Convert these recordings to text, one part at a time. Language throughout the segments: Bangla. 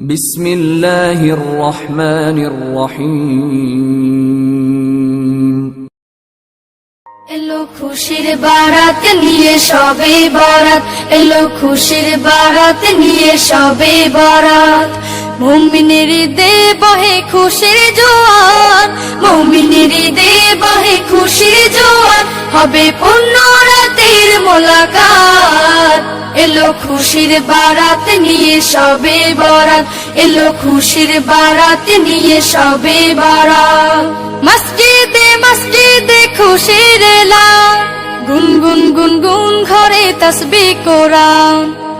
বিসমিল্লাহির রহমানির রহিম। এলো খুশির বারাত নিয়ে সবে বরাত, এলো খুশির বারাত নিয়ে সবে বরাত। মুমিনের হৃদয়ে বহে খুশির জোয়ার, মুমিনের হৃদয়ে বহে খুশির জোয়ার, হবে পূর্ণ রাতের মোলাকাত। এলো খুশির বারাত নিয়ে সবে বরাত, এলো খুশির বারাত নিয়ে সবে বরাত। মসজিদে মসজিদে খুশির এলান, গুনগুন গুনগুন ঘরে তাসবিহ কোরআন।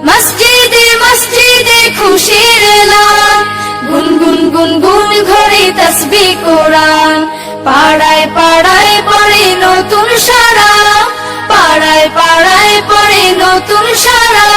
মসজিদে মসজিদে খুশির এলান, গুনগুন গুনগুন ঘরে তাসবিহ কোরআন। পাড়ায় পাড়ায় পড়ে নতুন সারা, পাড়ায় পাড়ায় পড়ে নতুন সারা।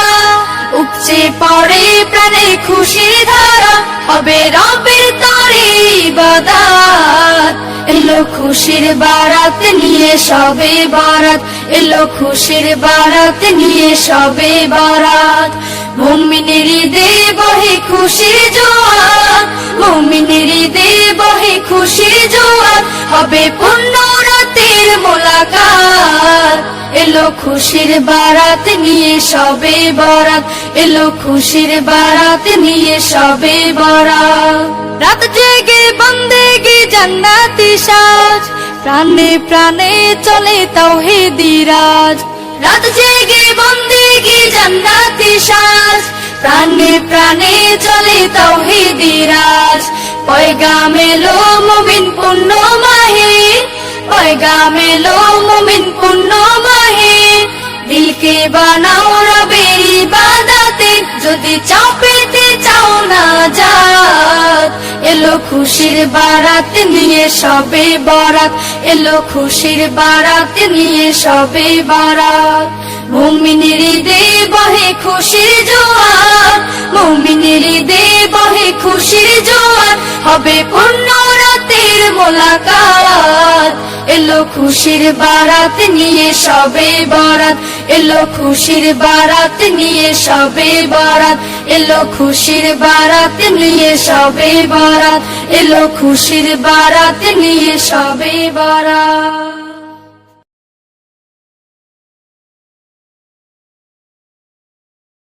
উপচে পড়ে প্রাণে খুশির ধারা, হবে রবের তরে ইবাদত। এলো খুশির বারাত নিয়ে সবে বরাত, এলো খুশির বারাত নিয়ে সবে বরাত। মুমিনের হৃদয়ে বহে খুশির জোয়ার, মুমিনের হৃদয়ে বহে খুশির জোয়ার, হবে পূর্ণ রাতের মোলাকাত। এলো খুশির বারাত নিয়ে সবে বরাত, এলো খুশির বারাত নিয়ে সবে বরাত। রাত জেগে বন্দেগি জান্নাতি সাজ, প্রাণে প্রাণে চলে তাওহীদি রাজ। রাত জেগে বন্দেগি জান্নাতি সাজ, প্রাণে প্রাণে চলে তাওহীদি রাজ। পয়গাম এলো মুমিন পূর্ণ মাহে, পয়গাম এলো মুমিন পূর্ণ মাহে। দিলকে বানাও রবের ইবাদতে, যদি চাও পেতে চাও নাজাত। এলো খুশির বারাত নিয়ে সবে বরাত, এলো খুশির বারাত নিয়ে সবে বরাত। মুমিনের হৃদয়ে বহে খুশির জোয়ার, মুমিনের হৃদয়ে বহে খুশির জোয়ার, হবে পূর্ণ রাতের মোলাকাত। এলো খুশির বারাত নিয়ে সবে বরাত, এলো খুশির বারাত নিয়ে সবে বরাত, এলো খুশির বারাত নিয়ে সবে বরাত, এলো খুশির বারাত নিয়ে সবে বরাত।